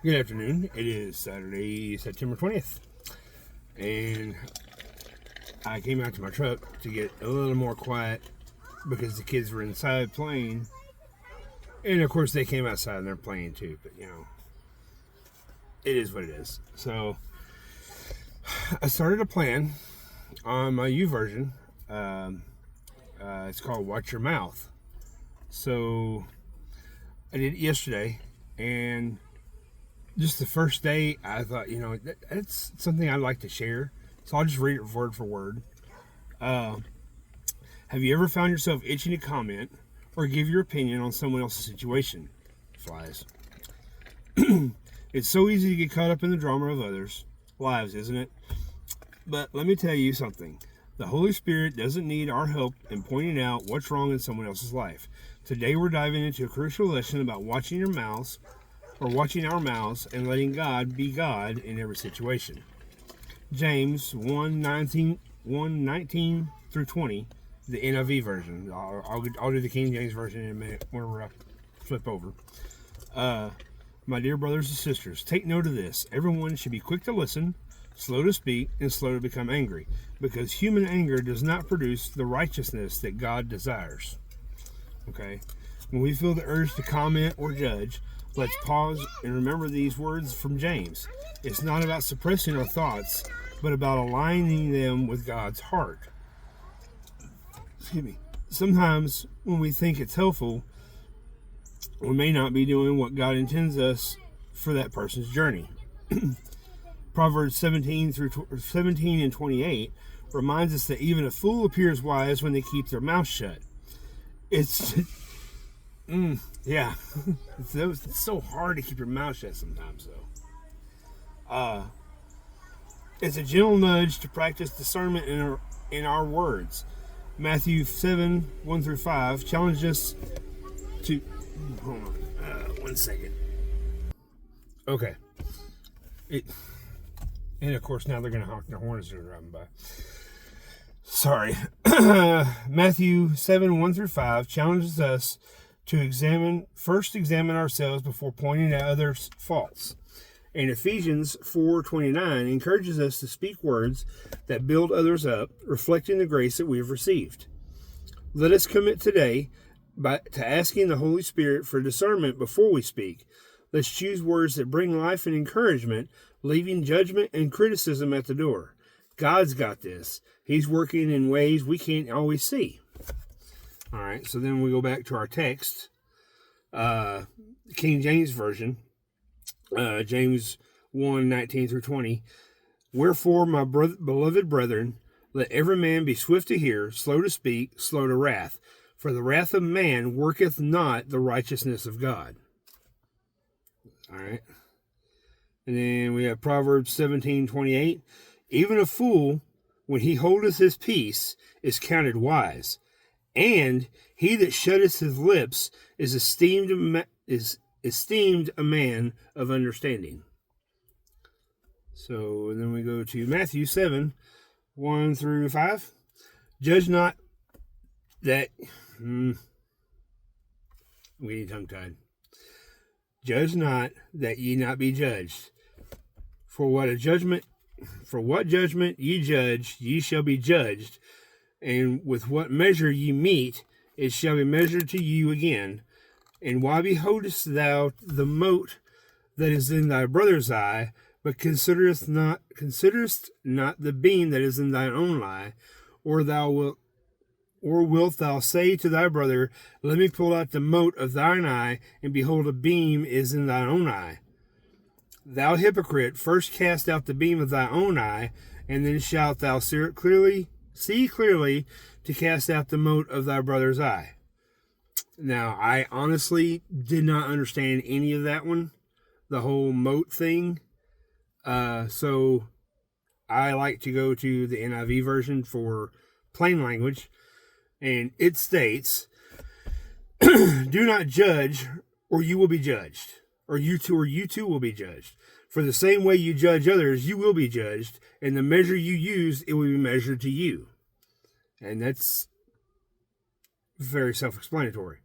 Good afternoon. It is Saturday, September 20th, and I came out to my truck to get a little more quiet because the kids were inside playing, and of course they came outside and they're playing too, but it is what it is. So I started a plan on my YouVersion. It's called Watch Your Mouth. So I did it yesterday, and just the first day, I thought, that's something I'd like to share. So I'll just read it word for word. Have you ever found yourself itching to comment or give your opinion on someone else's situation? Flies. It's so easy to get caught up in the drama of others' lives, isn't it? But let me tell you something. The Holy Spirit doesn't need our help in pointing out what's wrong in someone else's life. Today we're diving into a crucial lesson about watching our mouths and letting God be God in every situation. James 1:19 through 20, the NIV version. I'll do the King James version in a minute whenever I flip over. My dear brothers and sisters, take note of this. Everyone should be quick to listen, slow to speak, and slow to become angry, because human anger does not produce the righteousness that God desires. Okay? When we feel the urge to comment or judge, let's pause and remember these words from James. It's not about suppressing our thoughts, but about aligning them with God's heart. Excuse me. Sometimes when we think it's helpful, we may not be doing what God intends us for that person's journey. Proverbs 17 and 28 reminds us that even a fool appears wise when they keep their mouth shut. It's it's so hard to keep your mouth shut sometimes, though. It's a gentle nudge to practice discernment in our words. Matthew 7:1 through 5 challenges us to. Hold on, 1 second. Okay. And of course now they're going to honk their horns as they're driving by. Sorry. Matthew 7:1 through 5 challenges us to examine ourselves before pointing at others' faults. And Ephesians 4:29 encourages us to speak words that build others up, reflecting the grace that we have received. Let us commit today to asking the Holy Spirit for discernment before we speak. Let's choose words that bring life and encouragement, leaving judgment and criticism at the door. God's got this. He's working in ways we can't always see. All right, so then we go back to our text, King James Version, James 1:19 through 20. Wherefore, my beloved brethren, let every man be swift to hear, slow to speak, slow to wrath. For the wrath of man worketh not the righteousness of God. All right. And then we have Proverbs 17:28. Even a fool, when he holdeth his peace, is counted wise. And he that shutteth his lips is esteemed a man of understanding. So then we go to Matthew 7:1 through 5. Judge not that we need tongue-tied. Judge not that ye not be judged. For what judgment ye judge, ye shall be judged. And with what measure ye meet, it shall be measured to you again. And why beholdest thou the mote that is in thy brother's eye, but considerest not the beam that is in thine own eye? Or wilt thou say to thy brother, let me pull out the mote of thine eye, and behold, a beam is in thine own eye? Thou hypocrite, first cast out the beam of thy own eye, and then shalt thou see clearly to cast out the mote of thy brother's eye. Now, I honestly did not understand any of that one, the whole mote thing. So I like to go to the NIV version for plain language. And it states, do not judge, or you will be judged. Or you too will be judged. For the same way you judge others, you will be judged. And the measure you use, it will be measured to you. And that's very self-explanatory.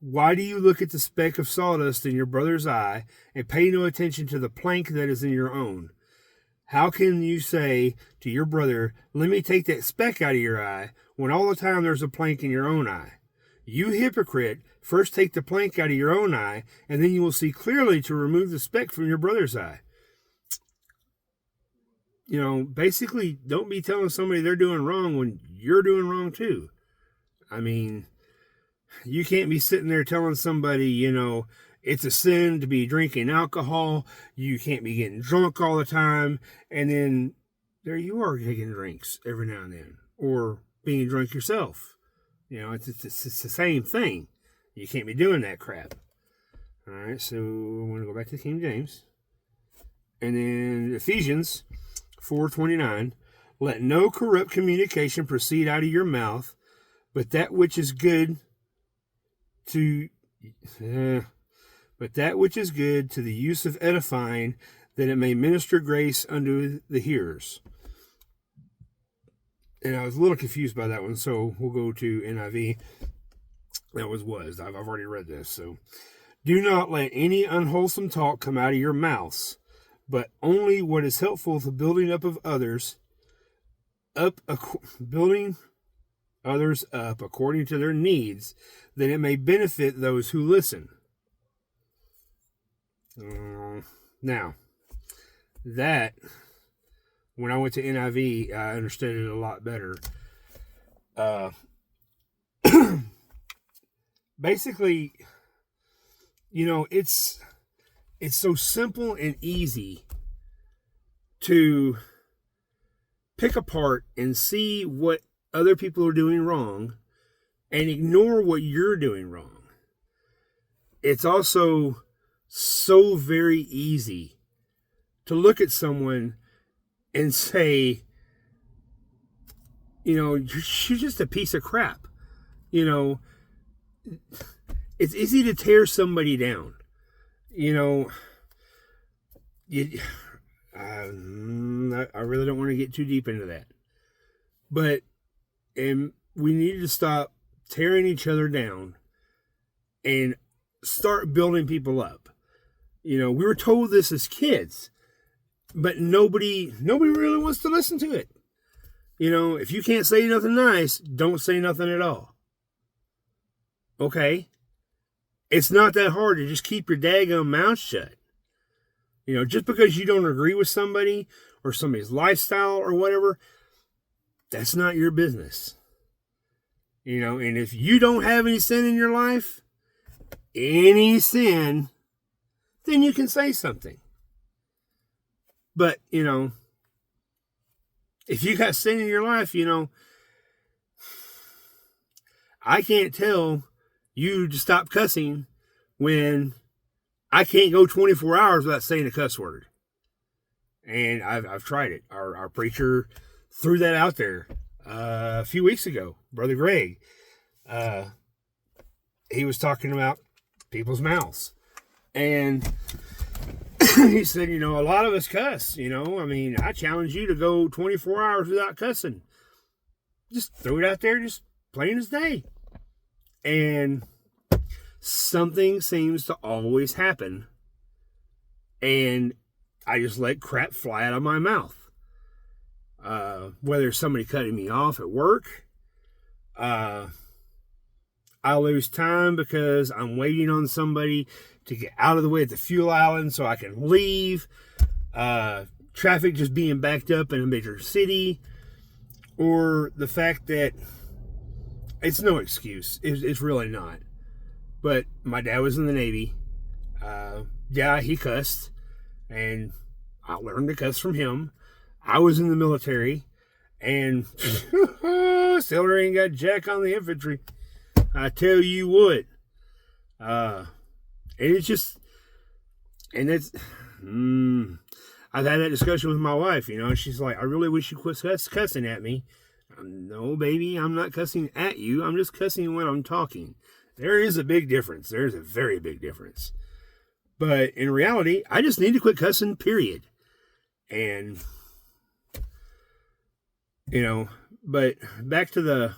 Why do you look at the speck of sawdust in your brother's eye and pay no attention to the plank that is in your own? How can you say to your brother, let me take that speck out of your eye, when all the time there's a plank in your own eye? You hypocrite, first take the plank out of your own eye, and then you will see clearly to remove the speck from your brother's eye. Basically, don't be telling somebody they're doing wrong when you're doing wrong too. I mean, you can't be sitting there telling somebody, it's a sin to be drinking alcohol. You can't be getting drunk all the time. And then there you are taking drinks every now and then, or being drunk yourself. It's the same thing. You can't be doing that crap. All right, so I'm going to go back to King James. And then Ephesians 4:29, let no corrupt communication proceed out of your mouth, but that which is good to the use of edifying, that it may minister grace unto the hearers. And I was a little confused by that one, so we'll go to NIV. That was. I've already read this. So, do not let any unwholesome talk come out of your mouths, but only what is helpful to building up of others, building others up according to their needs, that it may benefit those who listen. Now, that, when I went to NIV, I understood it a lot better. Basically, it's so simple and easy to pick apart and see what other people are doing wrong and ignore what you're doing wrong. It's also so very easy to look at someone and say, you're just a piece of crap. It's easy to tear somebody down. I really don't want to get too deep into that. But we need to stop tearing each other down and start building people up. We were told this as kids, but nobody really wants to listen to it. If you can't say nothing nice, don't say nothing at all. Okay? It's not that hard to just keep your daggum mouth shut. Just because you don't agree with somebody or somebody's lifestyle or whatever, that's not your business. And if you don't have any sin in your life, then you can say something. But, if you got sin in your life, I can't tell you to stop cussing when I can't go 24 hours without saying a cuss word. And I've tried it. Our preacher threw that out there a few weeks ago, Brother Greg. He was talking about people's mouths. And he said, a lot of us cuss, I challenge you to go 24 hours without cussing. Just throw it out there, just plain as day. And something seems to always happen. And I just let crap fly out of my mouth. Whether somebody cutting me off at work, I lose time because I'm waiting on somebody to get out of the way at the fuel island so I can leave. Traffic just being backed up in a major city, or the fact that it's no excuse. It's really not. But my dad was in the Navy. Yeah, he cussed, and I learned to cuss from him. I was in the military, and still ain't got jack on the infantry. I tell you what. And it's just, and it's, I've had that discussion with my wife, she's like, I really wish you quit cussing at me. No, baby, I'm not cussing at you. I'm just cussing when I'm talking. There is a big difference. There's a very big difference. But in reality, I just need to quit cussing, period. And, but back to the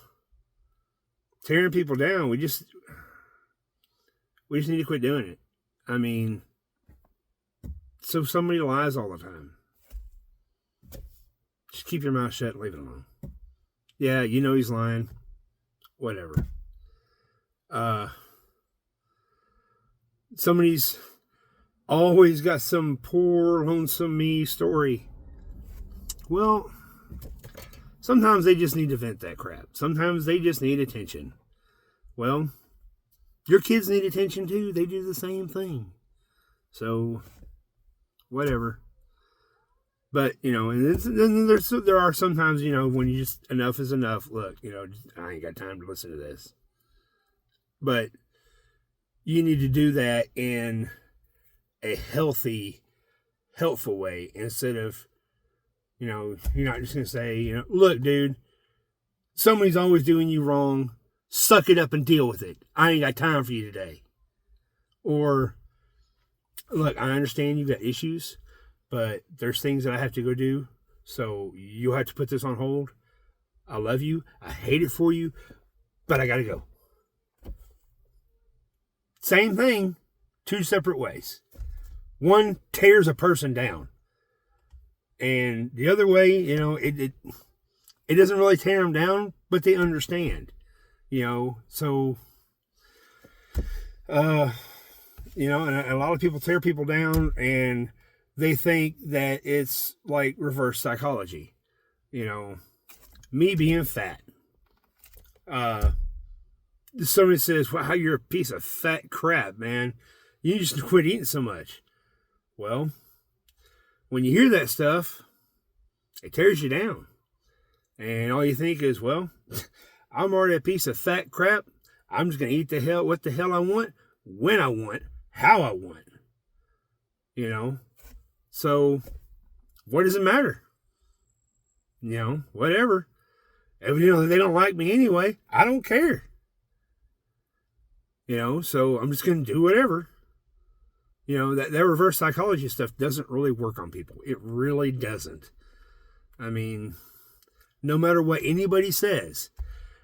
tearing people down, We just need to quit doing it. I mean, so somebody lies all the time. Just keep your mouth shut and leave it alone. Yeah, you know he's lying. Whatever. Somebody's always got some poor, lonesome me story. Well, sometimes they just need to vent that crap. Sometimes they just need attention. Well, your kids need attention too. They do the same thing. So, whatever. But, you know, and there are sometimes, you know, when you just, enough is enough. Look, you know, I ain't got time to listen to this. But you need to do that in a healthy, helpful way instead of, you know, you're not just going to say, you know, look, dude, somebody's always doing you wrong. Suck it up and deal with it. I ain't got time for you today. Or, look, I understand you've got issues, but there's things that I have to go do, so you'll have to put this on hold. I love you. I hate it for you, but I got to go. Same thing, two separate ways. One tears a person down. And the other way, you know, it doesn't really tear them down, but they understand. You know, so, you know, and a lot of people tear people down and they think that it's like reverse psychology. You know, me being fat. Somebody says, wow, you're a piece of fat crap, man. You just quit eating so much. Well, when you hear that stuff, it tears you down. And all you think is, well, I'm already a piece of fat crap. I'm just going to eat what the hell I want, when I want, how I want. You know? So, what does it matter? You know, whatever. If, you know, they don't like me anyway, I don't care. You know, so I'm just going to do whatever. You know, that reverse psychology stuff doesn't really work on people. It really doesn't. I mean, no matter what anybody says,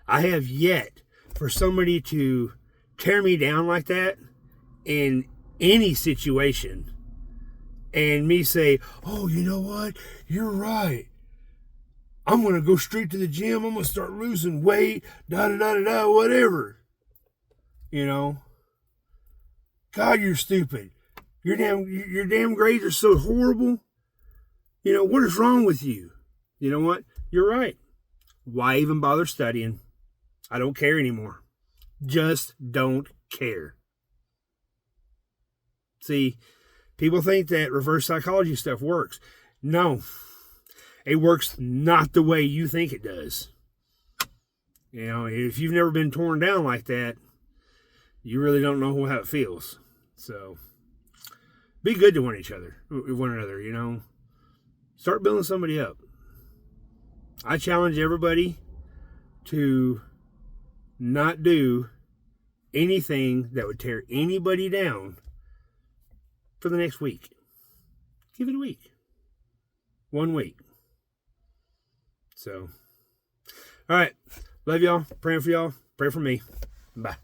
I have yet for somebody to tear me down like that in any situation and me say, oh, you know what? You're right. I'm going to go straight to the gym. I'm going to start losing weight, da-da-da-da-da, whatever. You know, God, you're stupid. Your damn grades are so horrible. You know, what is wrong with you? You know what? You're right. Why even bother studying? I don't care anymore. Just don't care. See, people think that reverse psychology stuff works. No, it works not the way you think it does. You know, if you've never been torn down like that, you really don't know how it feels. So, be good to one another, you know. Start building somebody up. I challenge everybody to not do anything that would tear anybody down for the next week. Give it a week. 1 week. So, all right. Love y'all. Praying for y'all. Pray for me. Bye.